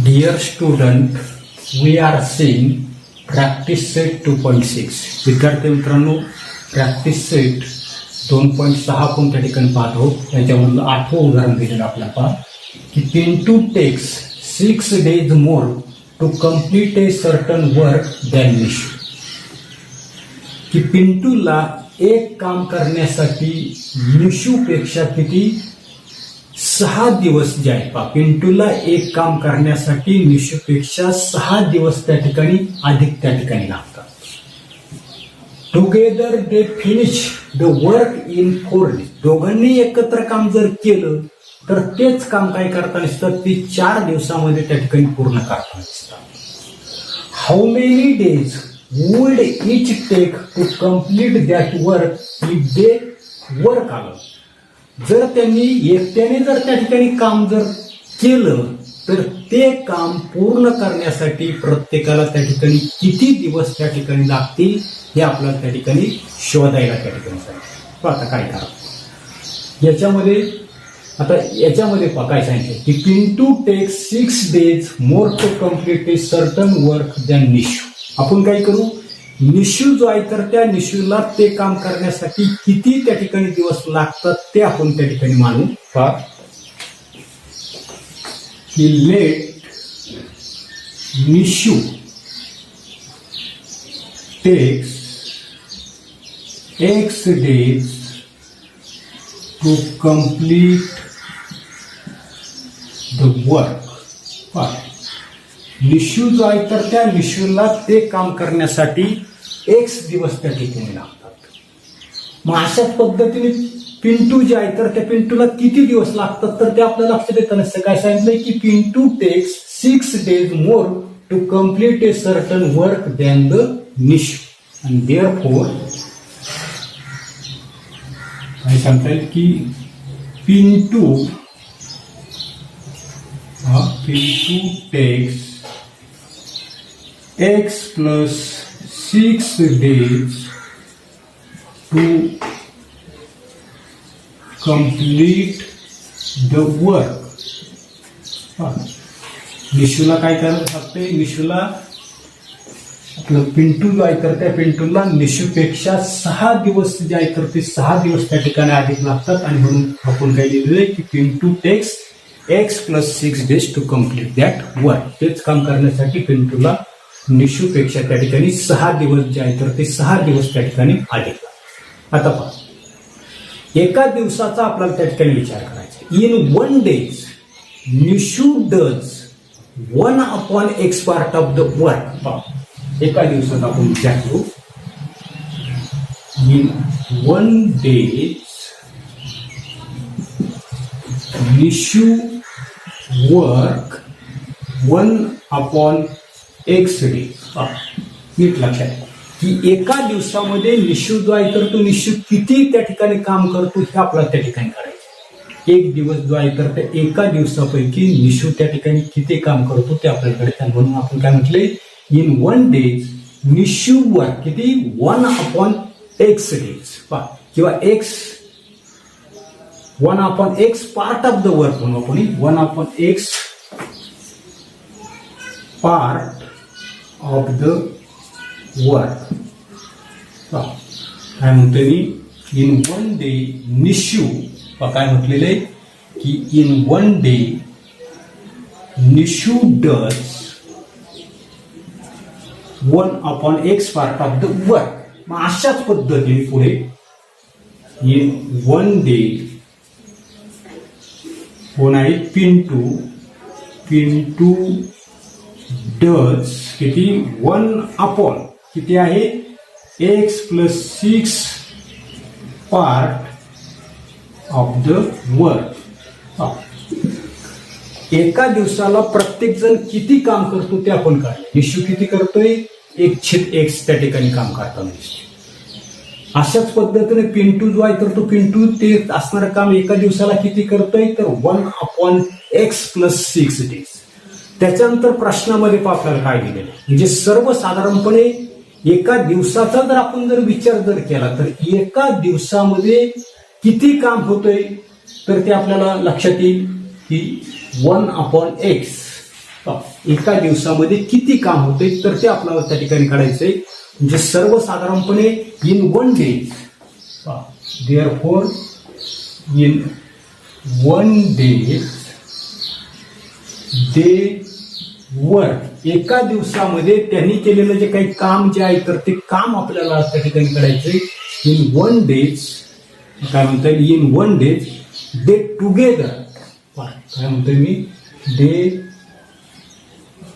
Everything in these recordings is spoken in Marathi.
Dear student, we are seeing practice set 2.6. विद्यार्थी मित्रांनो, प्रॅक्टिस सेट 2.6 आपण त्या ठिकाणी पाहतो. याच्यामधलं 8वं उदाहरण दिलेलं आपल्याला पहा की Pintu takes 6 days more to complete a certain work than Nishu. की पिंटूला एक काम करण्यासाठी निशूपेक्षा किती 6 दिवस जे आहे. पिंटूला एक काम करण्यासाठी निशूपेक्षा 6 दिवस त्या ठिकाणी अधिक त्या ठिकाणी लागतात. Together they finish the work in 4 days. दोघांनी एकत्र काम जर केलं तर तेच काम काय करताना दिसतात ते 4 दिवसामध्ये त्या ठिकाणी पूर्ण करताना दिसतात. How many days would each take to complete that work if they work आलं. जर त्यांनी एकट्याने जर त्या ठिकाणी काम जर केलं तर ते काम पूर्ण करण्यासाठी प्रत्येकाला त्या ठिकाणी किती दिवस त्या ठिकाणी लागतील हे आपल्याला त्या ठिकाणी शोधायला त्या ठिकाणी सांगितलं. आता काय करा याच्यामध्ये काय सांगितलं की Pintu takes 6 days more to complete a certain work than Nishu. आपण काय करू, निशू जो आहे तर त्या निशूला ते काम करण्यासाठी किती त्या ठिकाणी दिवस लागतात ते आपण त्या ठिकाणी मानू. पहा की let Nishu takes X days to complete the work. Nishu जो आहे तर त्या निशूला ते काम करण्यासाठी X दिवस त्या ठिकाणी लागतात. मग अशाच पद्धतीने पिंटू जे आहे तर त्या पिंटूला किती दिवस लागतात तर ते आपल्याला लक्षात येतं नसतं. काय सांगितलंय की Pintu takes 6 days more to complete a certain work than the Nishu. आणि देअरफॉर काय सांगता येईल की Pintu takes X plus 6 days to complete the work. निशूला काय करायला लागते, निशूला आपलं पिंटू जो आहे तर त्या पिंटूला निशूपेक्षा 6 दिवस जे आहे तर ते 6 दिवस त्या ठिकाणी अधिक लागतात. आणि म्हणून आपण काय लिहिलेलं आहे की Pintu takes X plus 6 days to complete that work. तेच काम करण्यासाठी पिंटूला निशूपेक्षा त्या ठिकाणी 6 दिवस जे आहे तर ते 6 दिवस त्या ठिकाणी अधिक लागतात. आता पहा एका दिवसाचा आपल्याला त्या ठिकाणी विचार करायचा. In 1 days Nishu does 1/x part of the work. एका दिवसात आपण विचार करू. In 1 days Nishu work 1/x days. नीट लक्षात की एका दिवसामध्ये निशू जो आहे तर तो निशू किती त्या ठिकाणी काम करतो हे आपल्याला त्या ठिकाणी करायचं. एक दिवस जो आहे तर त्या एका दिवसापैकी निशू त्या ठिकाणी किती काम करतो ते आपल्याकडे. म्हणून आपण काय म्हटले, इन 1 days निशू वर्क किती 1/x days किंवा x 1/x part of the work म्हणून आपण 1/x part of the work. काय म्हणतोय मी, इन 1 day निशू काय म्हटलेलं आहे की in 1 day Nishu does 1/x part of the work. मग अशाच पद्धतीने पुढे इन 1 day कोण आहे पिंटू डज किती 1 किती आहे X plus 6 part of the work. एका दिवसाला प्रत्येक जण किती काम करतो ते आपण काढले. निशू किती करतोय 1/x त्या ठिकाणी काम करताना दिसतो. अशाच पद्धतीने पिंटू जो आहे तर तो पिंटू ते असणारं काम एका दिवसाला किती करतोय तर 1/x plus 6 days. त्याच्यानंतर प्रश्नामध्ये आपल्याला काय दिलेलं म्हणजे सर्वसाधारणपणे एका दिवसाचा जर आपण जर विचार जर केला तर एका दिवसामध्ये किती काम होतंय तर ते आपल्याला लक्षात येईल की 1/x एका दिवसामध्ये किती काम होते तर ते आपल्याला त्या ठिकाणी काढायचंय. म्हणजे सर्वसाधारणपणे in 1 day, therefore in 1 day they work, एका दिवसामध्ये त्यांनी केलेलं जे काही काम जे आहे तर ते काम आपल्याला त्या ठिकाणी करायचंय. इन 1 डेज, काय म्हणता येईल, इन 1 डेज दे टुगेदर, काय म्हणतोय मी, दे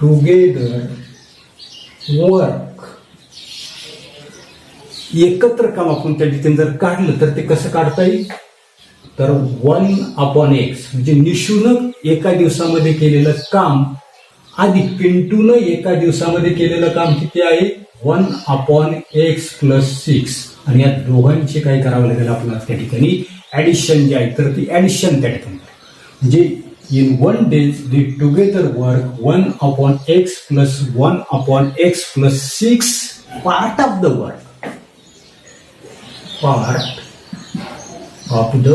टुगेदर वर्क, एकत्र काम आपण त्या ठिकाणी जर काढलं तर ते कसं काढता येईल, तर 1/x म्हणजे निशूनं एका दिवसामध्ये केलेलं काम आधी पिंटूनं एका दिवसामध्ये केलेलं काम किती आहे, 1/x + 6, आणि या दोघांचे काय करावं लागेल आपल्याला त्या ठिकाणी ऍडिशन जे आहे तर ती ऍडिशन त्या ठिकाणी, म्हणजे in 1 days they together work 1/x + 1/x + 6 part of the work, part of the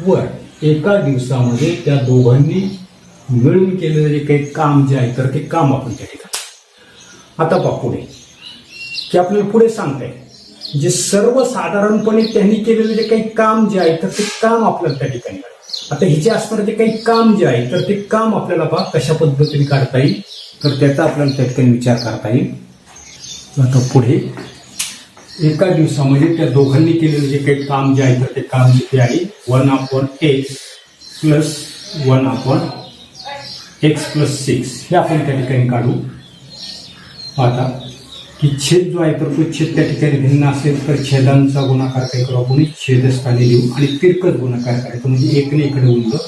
work. एका दिवसामध्ये त्या दोघांनी मिळून केलेलं जे काही काम जे आहे तर ते काम आपण त्या ठिकाणी. आता पहा पुढे की आपल्याला पुढे सांगताय जे सर्वसाधारणपणे त्यांनी केलेलं जे काही काम जे आहे तर ते काम आपल्याला त्या ठिकाणी. आता हिचे असणारे जे काही काम जे आहे तर ते काम आपल्याला पहा कशा पद्धतीने काढता येईल तर त्याचा आपल्याला त्या ठिकाणी विचार करता येईल. आता पुढे एका दिवसामध्ये त्या दोघांनी केलेलं जे काही काम जे आहे तर ते काम किती आहे, 1/x + 1/x + 6 हे आपण त्या ठिकाणी काढू. आता की छेद जो आहे तर तो छेद त्या ठिकाणी भिन्न असेल तर छेदांचा गुणाकार काय करू आपण, छेदस्थानी लिहू आणि तिरकस गुणाकार करायचं, म्हणजे एकने इकडे गुणलं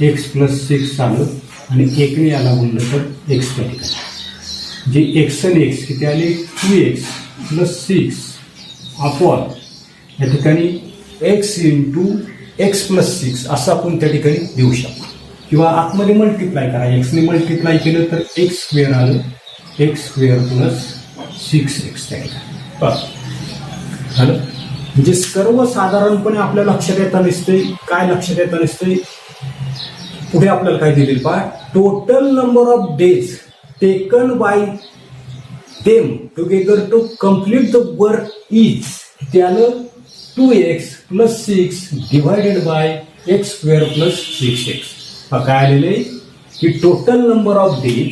x + 6 आलं आणि एकने याला गुणलं तर x त्या ठिकाणी, जे x आणि x किती आले, 2x + 6 अपॉन या ठिकाणी x × x + 6 असं आपण त्या ठिकाणी देऊ शकतो. किंवा आतमध्ये मल्टिप्लाय करा, x ने मल्टिप्लाय केलं तर x² आलं, x² + 6x त्या ठिकाणी झालं. म्हणजे सर्वसाधारणपणे आपल्या लक्षात येता दिसतंय, काय लक्षात येता दिसतंय, पुढे आपल्याला काय दिलेलं पहा, total number of days taken by them together to complete the work is किती आलं, 2x + 6 divided by x² + 6x. काय आलेले की total number of days,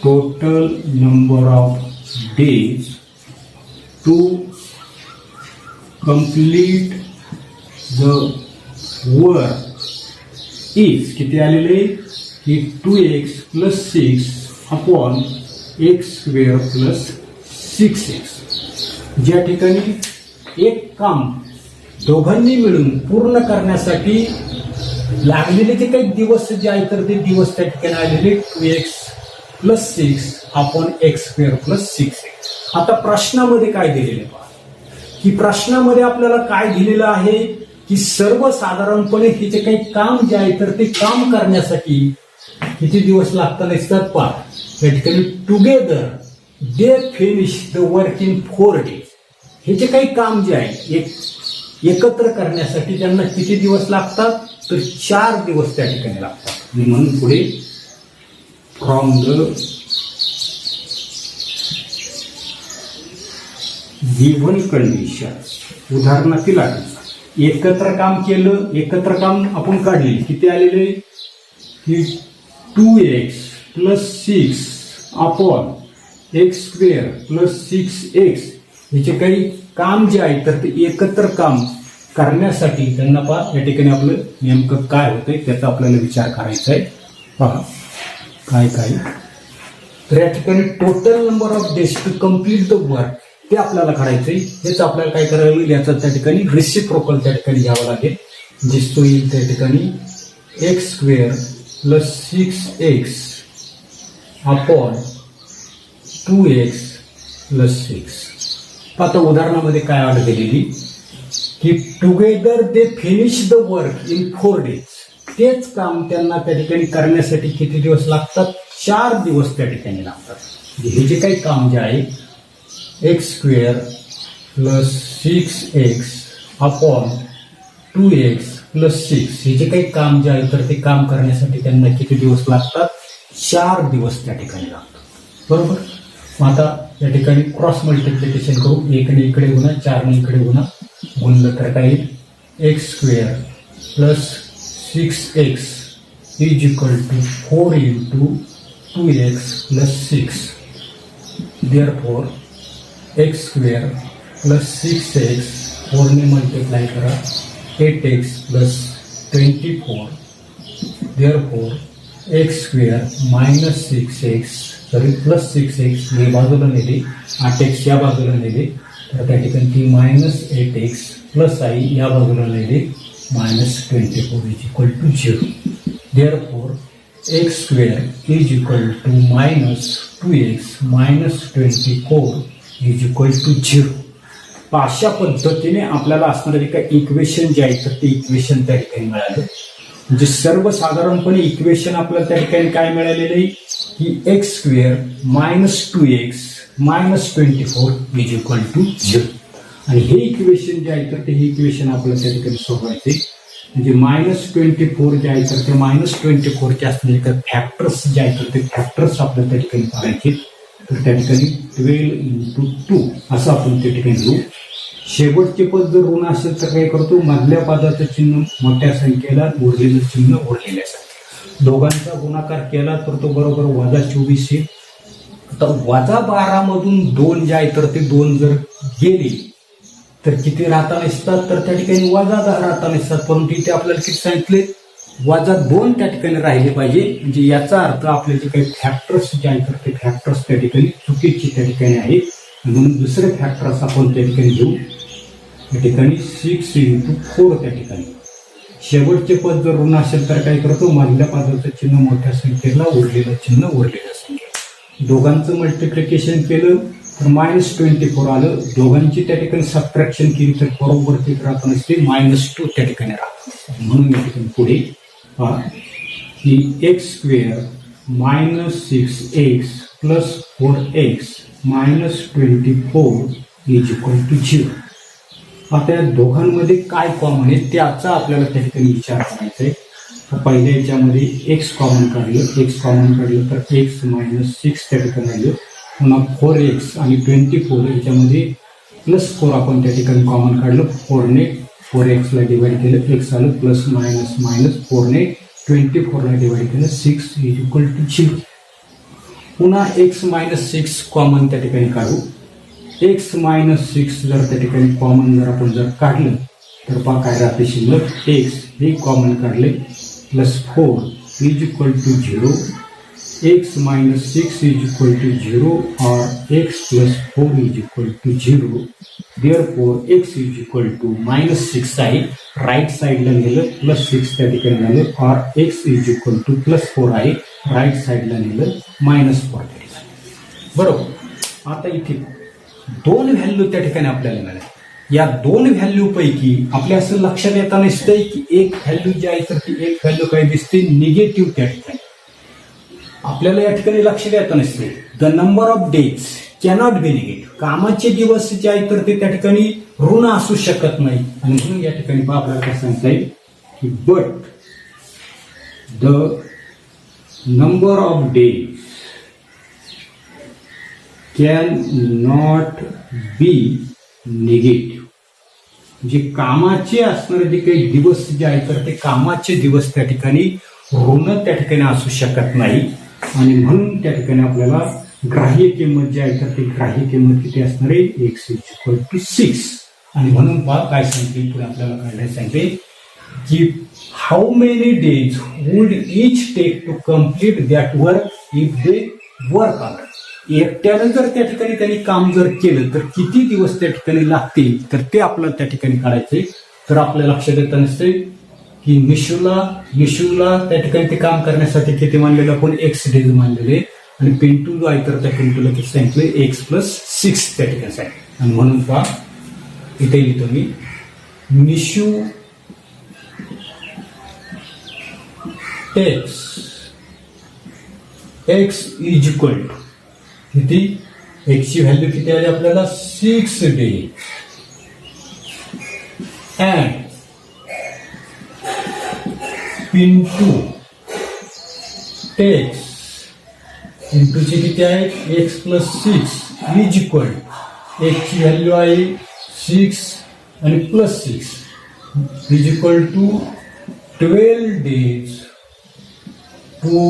total number of days to complete the work is किती आलेले की 2x + 6 अपॉन x² + 6x. ज्या ठिकाणी एक काम दोघांनी मिळून पूर्ण करण्यासाठी लागलेले जे काही दिवस जे आहे तर ते दिवस त्या ठिकाणी आलेले 2x + 6 अपॉन x² + 6x. आता प्रश्नामध्ये काय दिलेले पहा की प्रश्नामध्ये आपल्याला काय दिलेलं आहे की सर्वसाधारणपणे हे जे काही काम जे आहे तर ते काम करण्यासाठी किती दिवस लागतात असतात पहा. या ठिकाणी together they finish the work in 4 days. हे जे काही काम जे आहे एकत्र करण्यासाठी त्यांना किती दिवस लागतात तर 4 दिवस त्या ठिकाणी लागतात. म्हणून पुढे फ्रॉम द गिव्हन कंडिशन उदाहरणातील एकत्र काम केलं, एकत्र काम आपण काढले किती आलेले की 2x + 6 अपॉन x² + 6x. याचे काही काम जे आहे तर ते एकत्र काम करण्यासाठी त्यांना पहा या ठिकाणी आपलं नेमकं काय होतंय त्याचा आपल्याला विचार करायचा आहे. पहा काय काय तर या ठिकाणी total number of days to complete the work ते आपल्याला काढायचंय. हेच आपल्याला काय करायला लागेल याचा त्या ठिकाणी रेसिप्रोकल त्या ठिकाणी घ्यावं लागेल. जिसतो येईल त्या ठिकाणी x² + 6x अपॉन 2x + 6. आता उदाहरणामध्ये काय आलं गेलेली की together they finish the work in 4 days. तेच काम त्यांना त्या ठिकाणी करण्यासाठी किती दिवस लागतात, 4 दिवस त्या ठिकाणी लागतात. हे जे काही काम जे आहे x² + 6x अपॉन 2x +6 हे जे काही काम जे आहे तर ते काम करण्यासाठी त्यांना किती दिवस लागतात? 4 दिवस त्या ठिकाणी लागतात. बरोबर. मग आता या ठिकाणी क्रॉस मल्टिप्लिकेशन करू. 1 ने इकडे गुणा, 4 ने इकडे गुणा, गुणलं तर काय येईल? x² + 6x = 4 × 2x + 6. Therefore x² + 6x 4 ने मल्टिप्लाय करा 8x + 24. Therefore x² - 6x + 6x हे बाजूला नेले, 8x या बाजूला नेले तर त्या ठिकाणी ती -8x + I या बाजूला नेले -24 = 0. Therefore x² = -2x - 24 = 0. अशा पद्धतीने आपल्याला असणारे जे काही इक्वेशन जे आहे तर ते इक्वेशन त्या ठिकाणी मिळालं. म्हणजे सर्वसाधारणपणे इक्वेशन आपल्याला त्या ठिकाणी काय मिळालेलं आहे की x² - 2x - 24 = 0. आणि हे इक्वेशन जे आहे तर ते हे इक्वेशन आपल्याला त्या ठिकाणी सोडवायचे. म्हणजे -24 जे आहे तर ते -24 चे असणारे काही फॅक्टर्स जे आहेत तर ते फॅक्टर्स आपल्याला त्या ठिकाणी पाहायचे. तर त्या ठिकाणी 12 × 2 असं आपण त्या ठिकाणी घेऊ. शेवटचे पद जर ऋण असेल तर काय करतो? मधल्या पदाचं चिन्ह मोठ्या संख्येला, उरलेलं चिन्ह उरलेल्या संख्येला. दोघांचा गुणाकार केला तर तो बरोबर -24 येईल. आता -12 मधून 2 जे आहे तर ते 2 जर गेले तर किती राहता नसतात? तर त्या ठिकाणी -10 राहता नसतात. परंतु इथे आपल्याला किती सांगितले? -2 त्या ठिकाणी राहिले पाहिजे. म्हणजे याचा अर्थ आपले जे काही फॅक्टर्स जे आहेत तर ते फॅक्टर्स त्या ठिकाणी चुकीचे त्या ठिकाणी आहेत. म्हणून दुसरे फॅक्टर्स आपण त्या ठिकाणी घेऊ. या ठिकाणी 6 × 4 त्या ठिकाणी. शेवटचे पद जर ऋण असेल तर काय करतो? मधल्या पदाचं चिन्ह मोठ्या संख्येला, उरलेलं चिन्ह उरलेल्या संख्येला. दोघांचं मल्टिप्लिकेशन केलं तर -24 आलं. दोघांची त्या ठिकाणी सबट्रॅक्शन केली तर बरोबर ते राहत नसते, -2 त्या ठिकाणी राहत. म्हणून या ठिकाणी पुढे की x² - 6x + 4x - 24 = 0. आता या दोघांमध्ये काय कॉमन आहे त्याचा आपल्याला त्या ठिकाणी विचार करायचा आहे. तर पहिल्या याच्यामध्ये x कॉमन काढलं तर x - 6 त्या ठिकाणी राहिलं. पुन्हा 4x आणि 24 याच्यामध्ये +4 आपण त्या ठिकाणी कॉमन काढलं. 4 ने 4x ला डिवाइड केलं, x आलं +- 4 ने 24 ला डिवाइड केलं, 6 = 0. पुन्हा x - 6 कॉमन त्या ठिकाणी काढू. x - 6 जर त्या ठिकाणी कॉमन जर आपण जर काढलं तर पहा काय राहते शिल्लक. x हे कॉमन काढले +4 = 0. x - 6 = 0 or x + 4 = 0. Therefore x = -6 आहे. राईट साईडला नेलं +6 त्या ठिकाणी झालं. or x = +4 आहे. राईट साईडला नेलं -4 त्या ठिकाणी. बरोबर. आता इथे 2 व्हॅल्यू त्या ठिकाणी आपल्याला मिळाल्या. या 2 व्हॅल्यू पैकी आपल्या असं लक्षात येता नसतंय की एक व्हॅल्यू जी आहे तर ती एक व्हॅल्यू काय दिसते? निगेटिव्ह त्या ठिकाणी. आपल्याला या ठिकाणी लक्षात येता नसते. The number of days cannot be negative. कामाचे दिवस जे आहेत तर ते त्या ठिकाणी ऋण असू शकत नाही. आणि म्हणून या ठिकाणी पहा आपल्याला काय सांगता येईल की but the number of days can not be negative. म्हणजे कामाचे असणारे जे काही दिवस जे आहेत तर ते कामाचे दिवस त्या ठिकाणी ऋण त्या ठिकाणी असू शकत नाही. आणि म्हणून त्या ठिकाणी आपल्याला ग्राह्य किंमत जी आहे तर ती ग्राह्य किंमत किती असणार आहे? x = 6. आणि म्हणून पहा काय सांगते पुढे आपल्याला काढायला सांगते की how many days would each take to complete that work if they work on. एकट्यानं जर त्या ठिकाणी त्यांनी काम जर केलं तर किती दिवस त्या ठिकाणी लागतील तर ते आपल्याला त्या ठिकाणी काढायचे. तर आपल्या लक्षात येत नसते की निशूला त्या ठिकाणी ते काम करण्यासाठी किती मानलेलं आपण? x डेज मानलेले. आणि पिंटू जो आहे तर त्या पिंटूला किती सांगितले? x + 6 त्या ठिकाणी सांगितले. आणि म्हणून पहा इथे लिहितो मी निशू x = किती? x ची व्हॅल्यू किती आली आपल्याला? 6 डेज. अँड पिंटू टेक्स इंटूचे किती आहेत एक्स प्लस 6 इज इक्वल एक्सची व्हॅल्यू आहे 6 आणि plus 6 is equal to 12 days to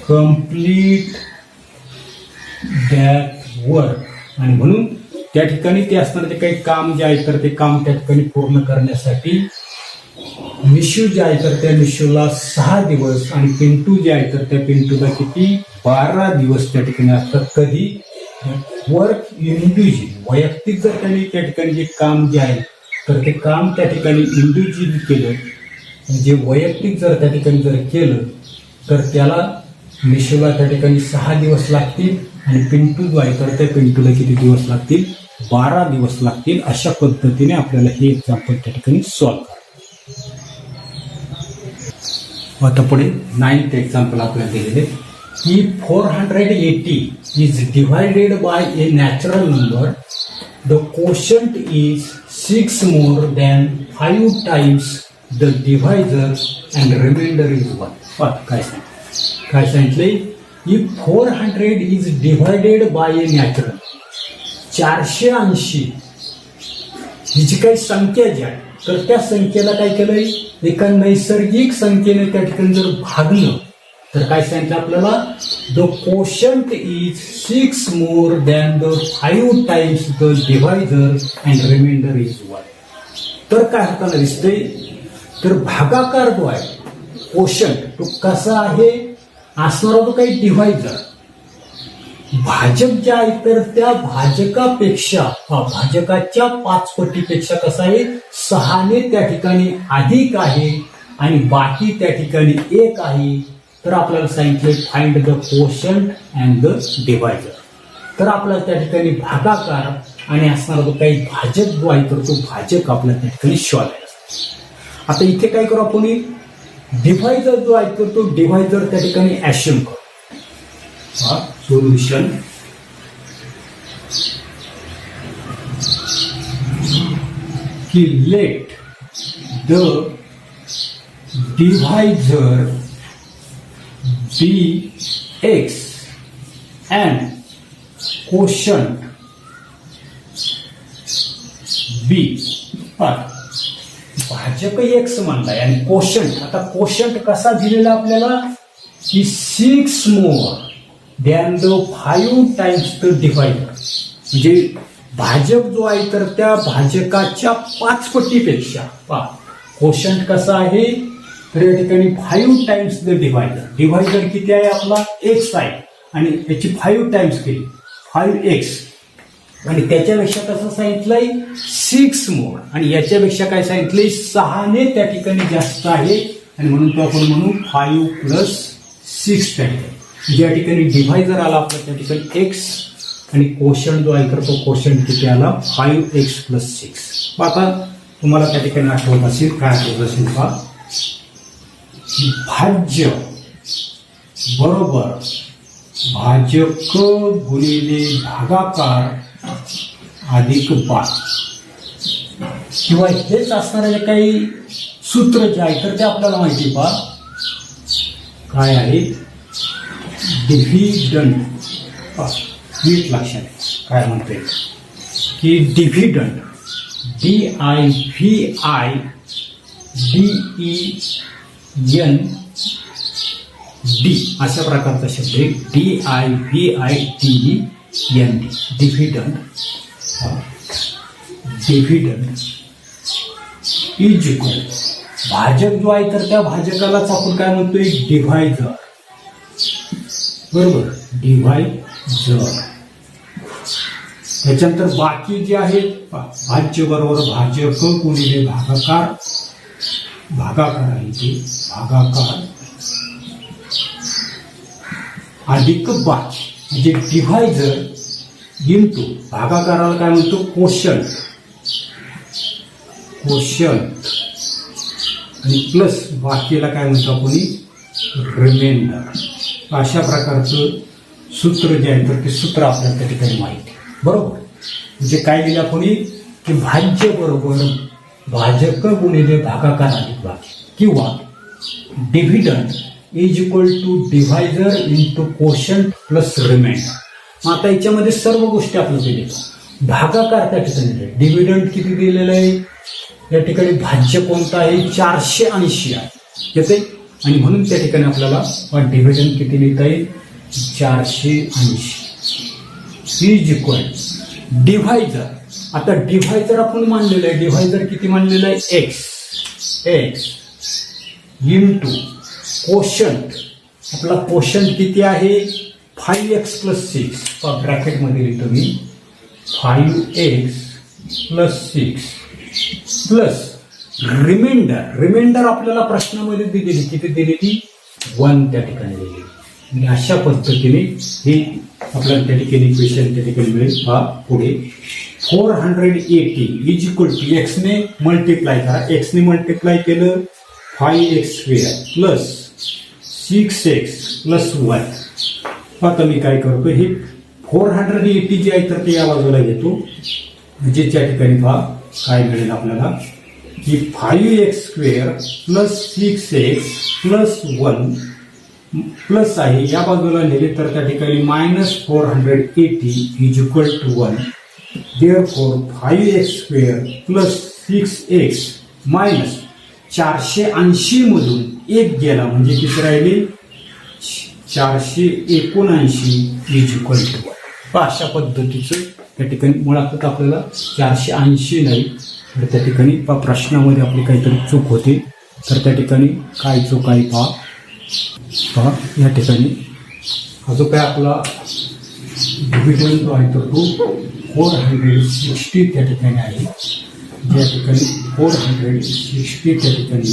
complete that work. आणि म्हणून त्या ठिकाणी ते असणार ते काही काम जे आहे तर ते काम त्या ठिकाणी पूर्ण करण्यासाठी मिशू जे आहे तर त्या मिशूला 6 दिवस आणि पिंटू जे आहे तर त्या पिंटूला किती 12 दिवस त्या ठिकाणी असतात. कधी वर्क इंडिव्हिज्युअली वैयक्तिक जर त्यांनी त्या ठिकाणी जे काम जे आहे तर ते काम त्या ठिकाणी इंडिव्हिज्युअली केलं जे वैयक्तिक जर त्या ठिकाणी जर केलं तर त्याला मिशूला त्या ठिकाणी 6 दिवस लागतील आणि पिंटू जो आहे तर त्या पिंटूला किती दिवस लागतील 12 दिवस लागतील. अशा पद्धतीने आपल्याला हे एक्झाम्पल त्या ठिकाणी सॉल्व्ह करायचं. आता पुढे 9th एक्झाम्पल आपल्याला दिलेले की 480 is divided by a natural number the quotient is 6 more than 5 times the divisor and remainder is 1. काय सांगितलंय की 400 is divided by a natural 480 ही जी काही संख्या जी आहे तर त्या संख्येला काय केलंय एका नैसर्गिक संख्येने त्या ठिकाणी जर भागलं तर काय सांगितलं आपल्याला the quotient is 6 more than the 5 times the divisor and remainder is 1. तर काय होताना दिसतंय तर भागाकार जो आहे कोशंट तो कसा आहे असणारा तो काही डिव्हायजर भाजक जे आहे तर त्या भाजकापेक्षा भाजकाच्या 5 पटीपेक्षा कसा आहे 6ने त्या ठिकाणी अधिक आहे आणि बाकी त्या ठिकाणी 1 आहे. तर आपल्याला सांगितले find the quotient and the divisor. तर आपल्याला त्या ठिकाणी भागाकार आणि असणारा जो काही भाजक जो आहे तर तो भाजक आपल्याला त्या ठिकाणी शोधायचा. आता इथे काय करू आपण डिव्हायजर जो आहे तर तो डिव्हायजर त्या ठिकाणी ऍशन करू. सोल्युशन की let the divisor be x and quotient be. भाजक एक्स म्हणलाय आणि कोशंट आता कोशंट कसा दिलेला आपल्याला की 6 more than the 5 times the divisor म्हणजे भाजक जो आहे तर त्या भाजकाच्या 5 पटीपेक्षा कोशंट कसा आहे तर या ठिकाणी 5 times द डिव्हायजर. डिव्हायजर किती आहे आपला x आहे आणि त्याची 5 times केली 5x आणि त्याच्यापेक्षा कसं सांगितलंय 6 more आणि याच्यापेक्षा काय सांगितलंय 6ने त्या ठिकाणी जास्त आहे आणि म्हणून तो आपण म्हणू 5 + 6 त्या ठिकाणी ज्या ठिकाणी डिव्हायजर आला आपला त्या ठिकाणी एक्स आणि कोशंट जो आहे तर तो कोशंट किती आला 5x + 6. आता तुम्हाला त्या ठिकाणी आठवत असेल काय आठवत असेल पहा भाज्य बरोबर भाजक गुणिले भागाकार अधिक 12 किंवा हेच असणारे जे काही सूत्र जे आहे तर ते आपल्याला माहिती पहा काय आहे डिव्हिडंड. नीट लक्षात काय म्हणतोय की डिव्हिडंड DIVIDEND अशा प्रकारचा शब्द आहे DIVIDEND dividend. Dividend is equal भाजक जो आहे तर त्या भाजकालाच आपण काय म्हणतोय डिव्हायजर बरोबर डिव्हायजर. त्याच्यानंतर बाकी जे आहेत भाज्य बरोबर भाजक गुणिले भागाकार भागाकार आहे ते भागाकार अधिक बाकी म्हणजे डिव्हायजर इंटू भागाकाराला काय म्हणतो कोशंट आणि प्लस बाकीला काय म्हणतो आपण रिमाइंडर. अशा प्रकारचं सूत्र जे आहे तर ते सूत्र आपल्याला त्या ठिकाणी माहिती बरोबर. म्हणजे काय दिलं आपण की भाज्य बरोबर भाजक गुणिले भागाकार अधिक बाकी किंवा dividend is equal to divisor into quotient plus remainder. आता याच्यामध्ये सर्व गोष्टी आपल्याला देतो. भागाकार त्या ठिकाणी डिव्हिडंड किती दिलेलं आहे, या ठिकाणी भाज्य कोणतं आहे, 480 आहे येते, आणि म्हणून त्या ठिकाणी आपल्याला डिव्हिडंड किती लिहिता येईल, 480 इज इक्वल डिव्हायझर. आता डिव्हायझर आपण मानलेलं आहे, डिव्हायझर किती मानलेलं आहे, एक्स इंटू कोशंट. आपला कोशंट किती आहे, 5x + 6. ब्रॅकेटमध्ये लिहितो मी 5x + 6 प्लस रिमाइंडर आपल्याला प्रश्नामध्ये दिलेली किती दिलेली, 1 त्या ठिकाणी दिलेली. आणि अशा पद्धतीने हे आपल्याला त्या ठिकाणी इक्वेशन त्या ठिकाणी मिळेल. हा पुढे 480 इज इक्वल टू एक्सने मल्टिप्लाय करा. एक्सने मल्टिप्लाय केलं 5x² प्लस 6x + 1. आता मी काय करतो, हे 480 जे आहे तर ते या बाजूला घेतो, म्हणजे त्या ठिकाणी पहा काय मिळेल आपल्याला की 5x² plus 6x plus 1 plus आहे या बाजूला नेले तर त्या ठिकाणी -480 is equal to 1. Therefore 5x² plus 6x minus 480 मधून 1 गेला म्हणजे किती राहिले, 479 इज इक्वल टू 1. अशा पद्धतीचं त्या ठिकाणी मुळात आपल्याला 480 नाही, तर त्या ठिकाणी प्रश्नामध्ये आपली काहीतरी चूक होते. तर त्या ठिकाणी काय चूक आहे पहा या ठिकाणी हा जो काय आपला डिव्हिडंड जो आहे तर तो 460 त्या ठिकाणी आहे. ज्या ठिकाणी 460 त्या ठिकाणी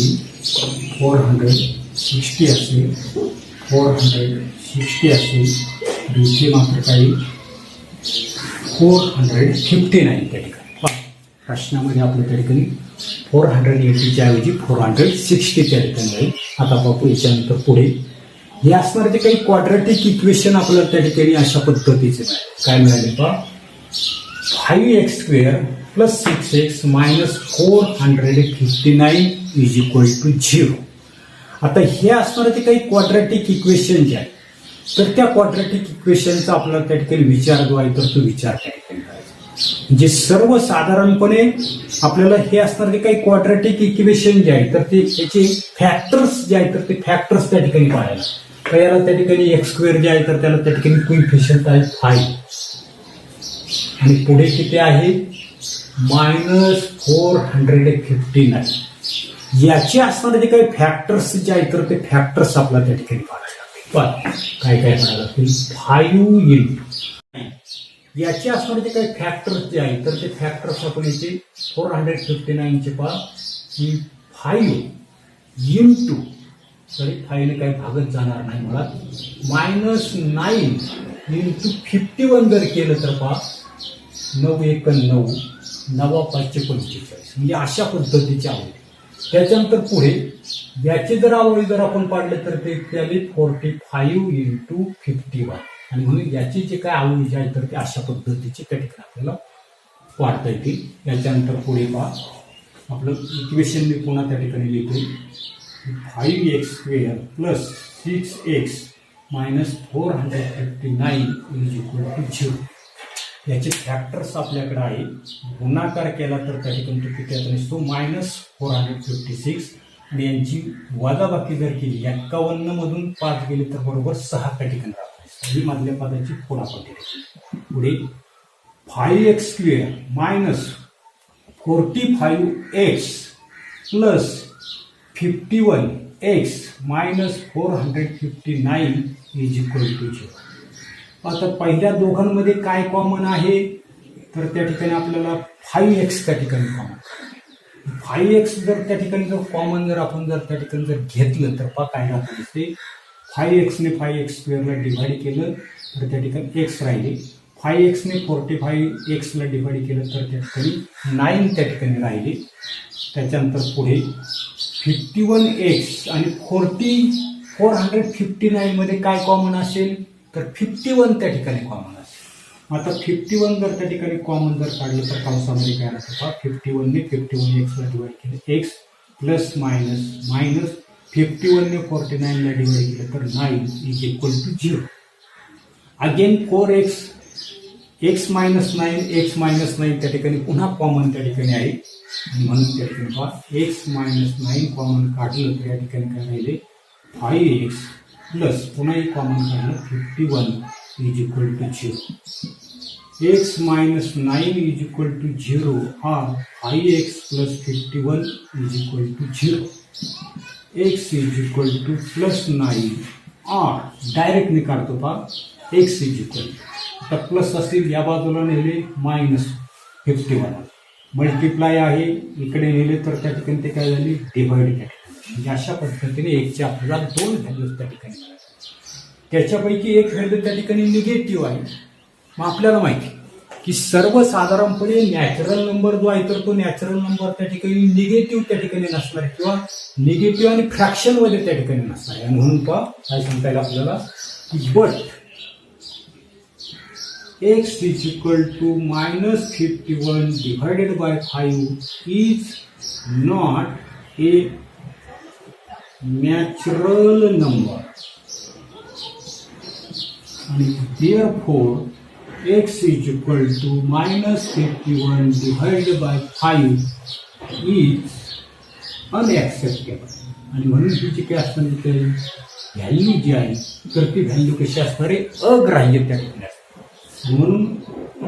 460 असेल, 460 असेल, इथे मात्र काही 459 त्या ठिकाणी. प्रश्नामध्ये आपल्या त्या ठिकाणी 480च्या ऐवजी 460 त्या ठिकाणी आहे. आता बापू याच्यानंतर पुढे हे असणारे काही क्वाड्रॅटिक इक्वेशन आपल्याला त्या ठिकाणी अशा पद्धतीचे काय मिळाले पहा, 5x² plus 6x minus 459 is equal to 0. आता हे असणारे काही क्वाड्रॅटिक इक्वेशन जे आहे तर त्या क्वाड्रॅटिक इक्वेशनचा आपल्याला त्या ठिकाणी विचार जो आहे तर तो विचार त्या ठिकाणी करायचा. म्हणजे सर्वसाधारणपणे आपल्याला हे असणारे काही क्वाड्रॅटिक इक्वेशन जे आहे तर ते त्याचे फॅक्टर्स जे आहे तर ते फॅक्टर्स त्या ठिकाणी पाहायला. तर याला त्या ठिकाणी x² जे आहे तर त्याला त्या ठिकाणी कोइफिशियंट आहे 5 आणि पुढे किती आहे -459. याचे असणारे जे काही फॅक्टर्स जे आहेत तर ते फॅक्टर्स आपल्याला त्या ठिकाणी पाहायला लागतील. पण काय काय पाहायला लागतील, 5 इंटू याचे असणारे जे काही फॅक्टर्स जे आहेत तर ते फॅक्टर्स आपण याचे 459चे पहा की 5 इंटू सॉरी 5ने काही भागत जाणार नाही मला, -9 इंटू 51 जर केलं तर पहा 9 × 9 9 × 5 = 45. म्हणजे अशा पद्धतीचे आवडी. त्याच्यानंतर पुढे याचे जर आवडी जर आपण पाडले तर ते त्याले 45 इंटू 51 आणि म्हणून याची जे काय आवडी जे आहे तर ते अशा पद्धतीचे त्या ठिकाणी आपल्याला वाढता येतील. याच्यानंतर पुढे पहा आपलं इक्वेशन मी पुन्हा त्या ठिकाणी लिहितो 5x² plus 6x minus 459 is equal to 0. याचे फॅक्टर्स आपल्याकडे आहे. गुणाकार केला तर त्या ठिकाणी तो किती आता नसतो -456 आणि यांची वजाबाकी जर केली 51 मधून 5 गेले तर बरोबर 6 त्या ठिकाणी राहतात. ही मधल्या पदाची फोडाफोडी. पुढे 5x² minus 45x plus 51x minus 459 is equal to 0. आता पहिल्या दोघांमध्ये काय कॉमन आहे तर त्या ठिकाणी आपल्याला 5x त्या ठिकाणी कॉमन. 5x जर त्या ठिकाणी जर कॉमन जर आपण जर त्या ठिकाणी जर घेतलं तर पहा काय राहतं ते 5x ने 5x² ला डिवाइड केलं तर त्या ठिकाणी x राहिले. 5x ने 45x ला डिवाइड केलं तर त्या ठिकाणी 9 त्या ठिकाणी राहिले. त्याच्यानंतर पुढे 51x आणि 459 मध्ये काय कॉमन असेल तर 51 त्या ठिकाणी कॉमन असेल. आता 51 जर त्या ठिकाणी कॉमन जर काढलं तर कंसामध्ये काय राहतं पहा 51 ने 51x ला डिवाइड केलं x प्लस मायनस मायनस 51 ने 49 ला डिवाइड केलं तर 9 is equal to 0. Again 4x x minus 9 त्या ठिकाणी पुन्हा कॉमन त्या ठिकाणी आहे म्हणून त्या ठिकाणी पहा x मायनस 9 कॉमन काढलं तर या ठिकाणी काय राहिले 5x प्लस पुन्हा एक कॉमन काढलं 51 is equal to 0. x minus 9 is equal to 0 और 5x plus 51 is equal to 0. x is equal to plus 9 और डायरेक्ट मी काढतो पहा x is equal to plus असेल या बाजूला नेले मायनस 51 मल्टिप्लाय आहे इकडे नेले तर त्या ठिकाणी ते काय झाले डिवाइड त्या ठिकाणी म्हणजे अशा पद्धतीने एकच्या आपल्याला दोन व्हॅल्यूज त्या ठिकाणी त्याच्यापैकी एक व्हॅल्यू त्या ठिकाणी निगेटिव्ह आहे. मग आपल्याला माहिती की सर्वसाधारणपणे नॅचरल नंबर जो आहे तर तो नॅचरल नंबर त्या ठिकाणी निगेटिव्ह त्या ठिकाणी नसणार किंवा निगेटिव्ह आणि फ्रॅक्शन मध्ये त्या ठिकाणी नसणार आहे म्हणून पहा काय सांगता येईल आपल्याला but x is equal to minus 51 divided by 5 is not a natural number and therefore x is equal to minus 51 divided by 5 is unacceptable आणि म्हणून ही जी काय असणार ते व्हॅल्यू जी आहे तर ती व्हॅल्यू कशी असणार आहे अग्राह्य त्या ठिकाणी म्हणून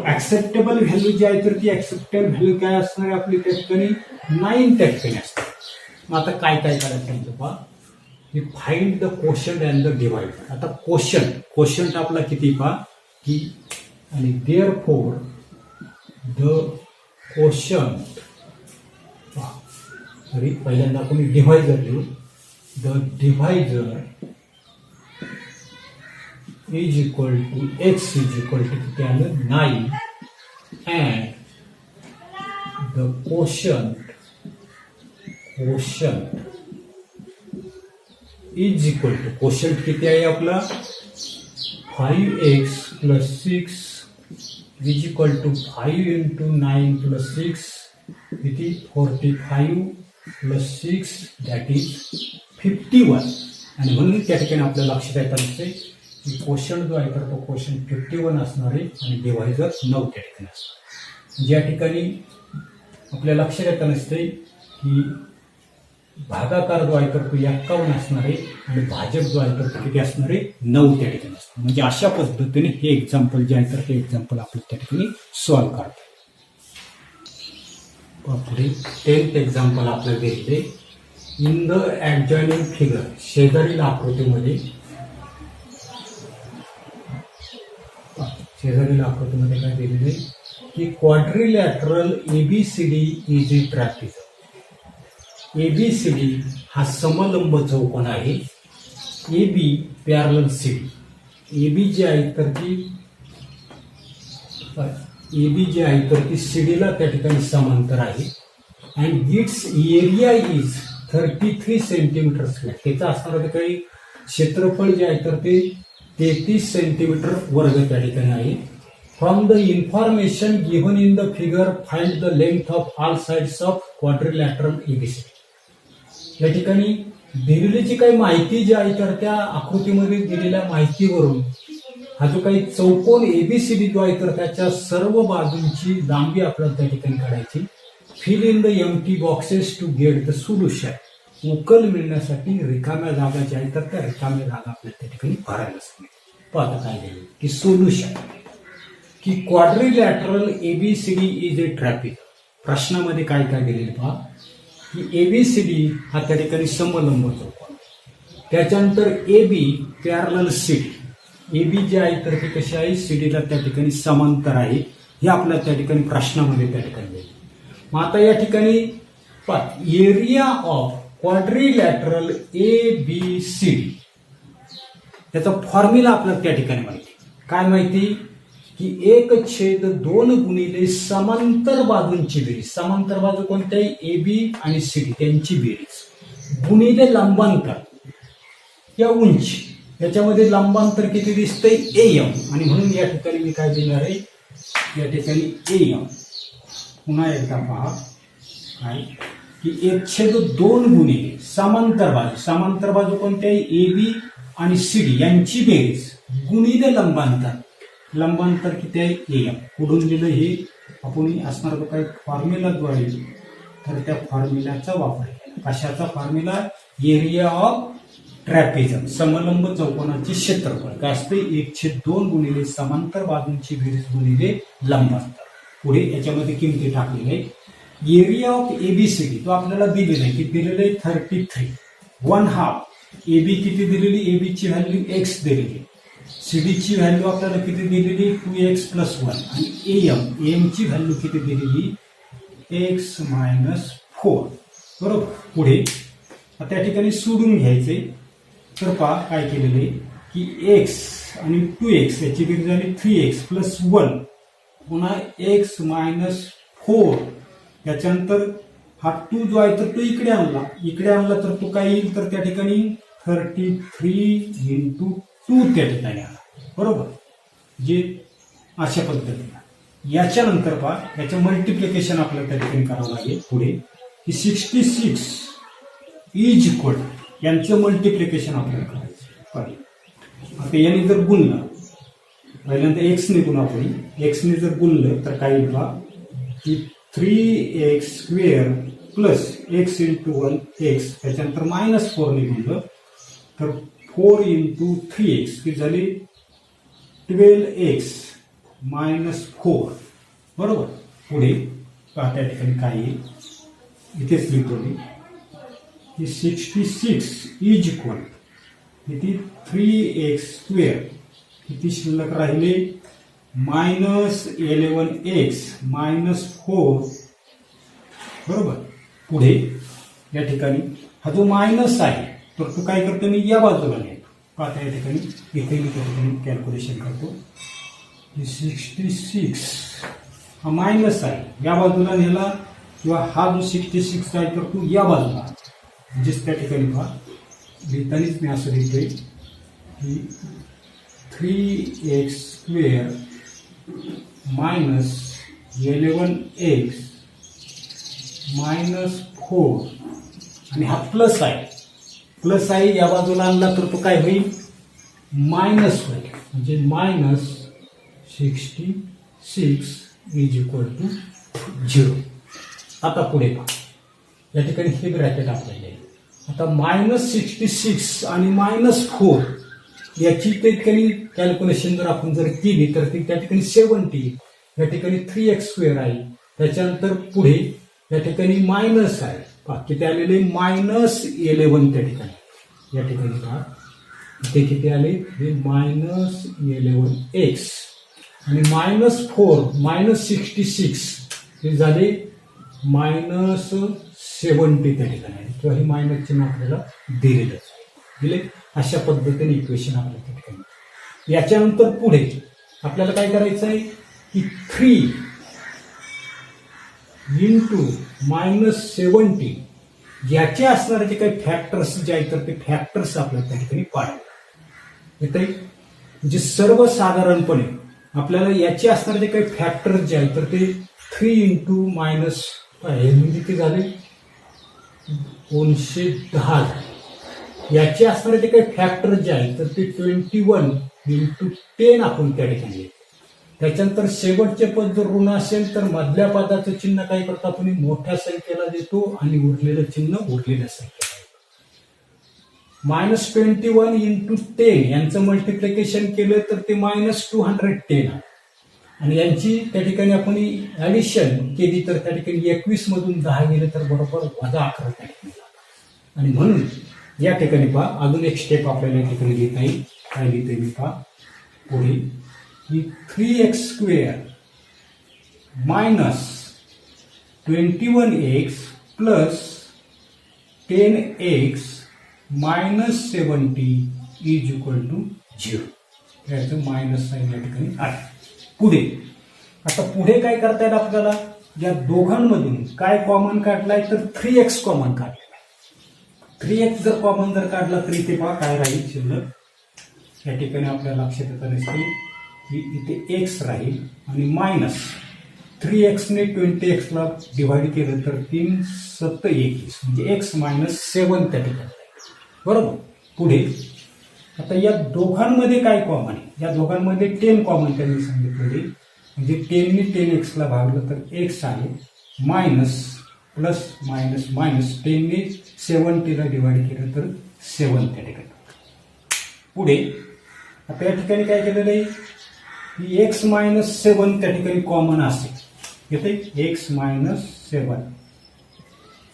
ऍक्सेप्टेबल व्हॅल्यू जी आहे तर ती ऍक्सेप्टेबल व्हॅल्यू काय असणार आहे आपली त्या ठिकाणी 9 त्या ठिकाणी असते. मग आता काय करायचं पहा की find the quotient and the divide. आता कोशंट आपला किती पहा की आणि देअरफॉर द कोशंट सॉरी पहिल्यांदा आपण डिव्हायजर लिहू the divisor is equal to x is equal to किती आलं 9 and the quotient is equal to quotient किती आहे आपला 5x plus 6 is equal to 5 into 9 plus 6 किती 45 plus 6 that is 51 आणि म्हणून त्या ठिकाणी आपल्या लक्षात येत असते की क्वेश्चन जो आहे तर तो क्वेश्चन 51 असणार आहे आणि डिव्हायजर 9 त्या ठिकाणी असणार. ज्या ठिकाणी आपल्या लक्षात येत नसते की भागाकार जो आहे तर तो 51 असणार आहे आणि भाजक जो आहे तर तो किती असणार आहे 9 त्या ठिकाणी असणार. म्हणजे अशा पद्धतीने हे एक्झाम्पल जे आहे तर हे एक्झाम्पल आपलं त्या ठिकाणी सॉल्व्ह करतो. पुढे 10th एक्झाम्पल आपल्याला दिले इन द ऍडजॉइनिंग फिगर शेजारील आकृतीमध्ये काय दिलेलं आहे की quadrilateral ABCD is a trapezium. ABCD हा समलंब चौकोन आहे. एबी पॅरलल सीडी एबी जी आहे तर ती सीडीला त्या ठिकाणी समांतर आहे and its area is 33 centimetre square. त्याचं असणारं काही क्षेत्रफळ जे आहे तर ते 33 सेंटीमीटर वर्ग त्या ठिकाणी आहे. From the information given in the figure find the length of all sides of quadrilateral ABCD. या ठिकाणी दिलेली जी काही माहिती जी आहे तर त्या आकृतीमध्ये दिलेल्या माहितीवरून हा जो काही चौकोन एबीसीडी जो आहे तर त्याच्या सर्व बाजूंची लांबी आपल्याला त्या ठिकाणी काढायची. Fill in the empty boxes to get the solution. उकल मिळण्यासाठी रिकाम्या जागा ज्या आहेत तर त्या रिकाम्या जागा आपल्याला त्या ठिकाणी भरायला सांगितलं. पाहता काय दिले की सोल्युशन की क्वाड्रिलॅटरल एबीसीडी इज ए ट्रॅपिझम. प्रश्नामध्ये काय दिलेलं पहा की एबीसीडी हा त्या ठिकाणी समलंब चौकोन त्याच्यानंतर एबी पॅरलल सीडी. एबी जी आहे तर ती कशी आहे सीडीला त्या ठिकाणी समांतर आहे हे आपल्याला त्या ठिकाणी प्रश्नामध्ये त्या ठिकाणी दिले. मग आता या ठिकाणी एरिया ऑफ क्वाड्रिलॅटरल एबीसीडी त्याचा फॉर्म्युला आपल्याला त्या ठिकाणी माहिती. काय माहिती की 1/2 गुणिले समांतर बाजूंची बेरीज. समांतर बाजू कोणत्याही एबी आणि सीडी त्यांची बेरीज गुणिले लंबांतर या उंची. याच्यामध्ये लंबांतर किती दिसतंय एम आणि म्हणून या ठिकाणी मी काय देणार आहे या ठिकाणी एम. पुन्हा एकदा पहा काय की 1/2 गुणिले समांतर बाजू कोणत्याही AB आणि CD यांची बेरीज गुणिले लंबांतर किती आहे AM. पुढून दिलं हे आपण असणार तो काही फॉर्म्युलाद्वारे, तर त्या फॉर्म्युलाचा वापर केला. कशाचा फॉर्म्युला? एरिया ऑफ ट्रॅपेझम, समलंब चौकोनाचे क्षेत्रफळ काय असते? 1/2 गुणिले समांतर बाजूंची बेरीज गुणिले लंबांतर. पुढे याच्यामध्ये किमती टाकलेल्या आहेत. एरिया ऑफ ABCD तो आपल्याला दिलेला आहे, किती दिलेलं आहे? 33 1/2. AB किती दिलेली? AB ची व्हॅल्यू x दिलेली. CD ची व्हॅल्यू आपल्याला किती दिलेली? 2x + 1. आणि AM ची व्हॅल्यू किती दिलेली? x - 4. बरोबर. पुढे त्या ठिकाणी सोडून घ्यायचे. तर पहा काय केलेले की x आणि 2x याची बेरीज झाली 3x + 1 पुन्हा x - 4. त्याच्यानंतर हा 2 जो आहे तर तो इकडे आणला तर तो काय येईल? तर त्या ठिकाणी 33 × 2 त्या ठिकाणी आला. बरोबर. जे अशा पद्धतीने याच्यानंतर पहा याचं मल्टिप्लिकेशन आपल्याला त्या ठिकाणी करावं लागेल. पुढे की 66 इज इक्वल यांचं मल्टिप्लिकेशन आपल्याला करायचं. आता याने जर गुणलं, पहिल्यांदा एक्सने गुणा. आपण एक्सने जर गुणलं तर काय येईल पहा की 3x² + x × 1x त्याच्यानंतर -4 ने गुणलं तर 4 × 3x किती झाली? 12x - 4. बरोबर. पुढे त्या ठिकाणी काय येईल? इथेच लिहितो मी की 66 इज इक्वल किती? 3x² किती शिल्लक राहिले? -11x - 4. बरोबर. पुढे या ठिकाणी हा जो मायनस आहे तर तो काय करतो? मी या बाजूला नेतो. पाहता या ठिकाणी इथे मी त्या ठिकाणी कॅल्क्युलेशन करतो. 66 हा मायनस आहे, या बाजूला नेला किंवा हा जो 66 आहे तर तो या बाजूला. म्हणजेच त्या ठिकाणी पहा लिहितानीच मी असं लिहितोय की 3x² - 11x - 4 आणि हा प्लस आहे या बाजूला आणला तर तो काय होईल? मायनस होईल. म्हणजे -66 इज इक्वल टू 0. आता पुढे पहा या ठिकाणी हे ब्रॅकेट आपल्याला आहे. आता -66 आणि -4 याची त्या ठिकाणी कॅल्क्युलेशन जर आपण केली तर ती त्या ठिकाणी 70. या ठिकाणी 3x² आहे. त्याच्यानंतर पुढे या ठिकाणी मायनस आहे. पहा किती आलेले? -11 त्या ठिकाणी. या ठिकाणी पहा इथे किती आले? हे -11x आणि -4 -66 हे झाले -70 त्या ठिकाणी किंवा हे मायनस चिन्ह आपल्याला दिले. अशा पद्धतीने इक्वेशन आपल्याला त्या ठिकाणी. याच्यानंतर पुढे आपल्याला काय करायचं आहे की 3 × -70 याचे असणारे जे काही फॅक्टर्स जे आहेत तर ते फॅक्टर्स आपल्याला त्या ठिकाणी पाहावे येते. म्हणजे सर्वसाधारणपणे आपल्याला याचे असणारे जे काही फॅक्टर्स जे आहेत तर ते 3 × किती झाले? 210. याचे असणारे जे काही फॅक्टर जे आहेत तर ते 21 × 10 आपण त्या ठिकाणी. त्याच्यानंतर शेवटचे पद जर ऋण असेल तर मधल्या पदाचं चिन्ह काय करतो आपण? मोठ्या संख्येला देतो आणि उरलेलं चिन्ह उरलेल्या संख्येला. -21 × 10 यांचं मल्टिप्लिकेशन केलं तर ते -210 आणि यांची त्या ठिकाणी आपण ऍडिशन केली तर त्या ठिकाणी 21 मधून 10 गेले तर बरोबर -11 त्या ठिकाणी. आणि म्हणून या ठिकाणी पहा अजून एक स्टेप आपल्याला या ठिकाणी लिहिता येईल. काय लिहिता येईल पहा पुढे की 3x² - 21x + 10x - 70 is equal to 0. याचं मायनस साईन या ठिकाणी आहे. आता पुढे काय करता येईल आपल्याला? या दोघांमधून काय कॉमन काढलाय तर 3x कॉमन काढलेला. 3x जर कॉमन काढला तरी इथे पहा काय राहील शिल्लक? या ठिकाणी आपल्या लक्षात येत नसते की इथे x राहील आणि मायनस 3x ने 20x ला डिवाइड केलं तर 3 7 21 म्हणजे x मायनस 7 त्या ठिकाणी. बरोबर. पुढे आता या दोघांमध्ये काय कॉमन आहे? या दोघांमध्ये 10 कॉमन त्यांनी सांगितलेले, म्हणजे 10 ने 10x ला भागलं तर x आहे, मायनस प्लस मायनस मायनस 10 ने 70 ला डिवाइड केलं तर 7 त्या ठिकाणी. पुढे आता या ठिकाणी काय केलेलं आहे की एक्स मायनस 7 त्या ठिकाणी कॉमन असेल. येते एक्स मायनस 7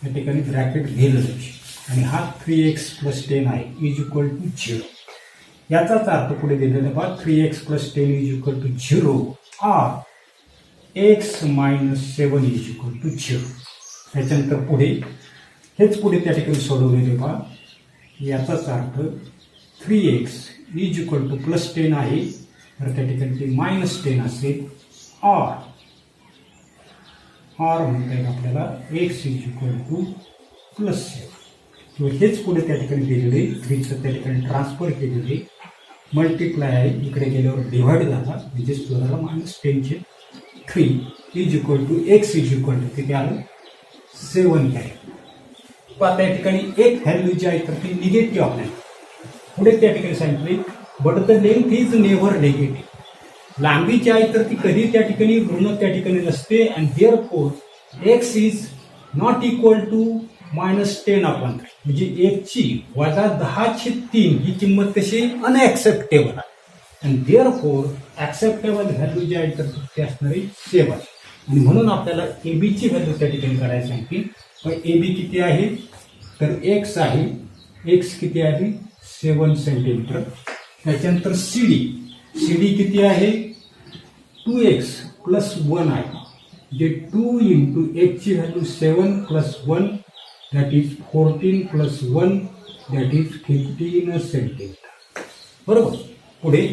या ठिकाणी ब्रॅकेट गेलं आणि हा 3x प्लस 10 आहे इज इक्वल टू 0. याचाच अर्थ पुढे दिलेला बघा 3x plus 10 is equal to 0 आर एक्स मायनस 7 इज इक्वल टू 0. त्याच्यानंतर पुढे हेच पुढे त्या ठिकाणी सोडवलेले बघा. याचाच अर्थ 3x is equal to plus 10 आहे तर त्या ठिकाणी ते मायनस 10 असेल आर म्हणता येईल आपल्याला x is equal to plus 7 किंवा हेच पुढे त्या ठिकाणी दिलेले 3चं त्या ठिकाणी ट्रान्सफर केलेले मल्टिप्लाय आहे इकडे गेल्यावर डिव्हाइड झाला म्हणजेच झाला मायनस 10चे 3 is equal to x is equal to किती आलं 7 काय. आता या ठिकाणी एक व्हॅल्यू जी आहे तर ती निगेटिव्ह आपल्याला पुढे त्या ठिकाणी सांगितले but the length is never negative. लांबी जी आहे तर ती कधी त्या ठिकाणी ऋण त्या ठिकाणी नसते and therefore x is not equal to minus 10/3 म्हणजे 1ची वजा 10/3 ही किंमत कशी अनएक्सेप्टेबल आहे अँड देअरफॉर ऍक्सेप्टेबल व्हॅल्यू जी आहे तर ती असणारी 7 आणि म्हणून आपल्याला एबीची व्हॅल्यू त्या ठिकाणी काढायची सांगते. पण एबी किती आहे तर एक्स आहे, एक्स किती आहे 7 सेंटीमीटर. त्याच्यानंतर सीडी किती आहे 2x प्लस 1 आहे म्हणजे 2 इंटू एक्सची value 7 plus 1 that is 14 plus 1 that is 15 centimetre. बरोबर. पुढे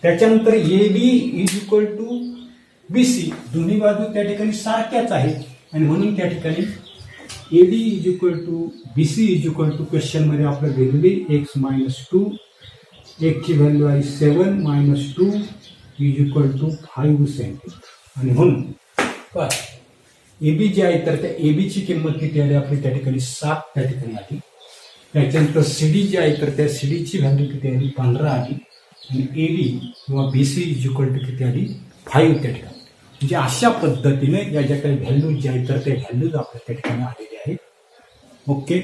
त्याच्यानंतर AB is equal to BC दोन्ही बाजू त्या ठिकाणी सारख्याच आहेत आणि म्हणून त्या ठिकाणी AD is equal to BC is equal to क्वेश्चनमध्ये आपलं दिलेली एक्स मायनस 2 एक्सची व्हॅल्यू आहे 7 minus 2 is equal to 5 centimetre आणि म्हणून एबी जी आहे तर त्या एबीची किंमत किती आली आपली त्या ठिकाणी 7 त्या ठिकाणी आली. त्याच्यानंतर सीडी जी आहे तर त्या सीडीची व्हॅल्यू किती आली 15 आली आणि एडी किंवा बीसी इज इक्वल टू किती आली 5 त्या ठिकाणी. म्हणजे अशा पद्धतीने या ज्या काही व्हॅल्यूज जे आहेत तर त्या व्हॅल्यूज आपल्या त्या ठिकाणी आलेल्या आहेत. ओके.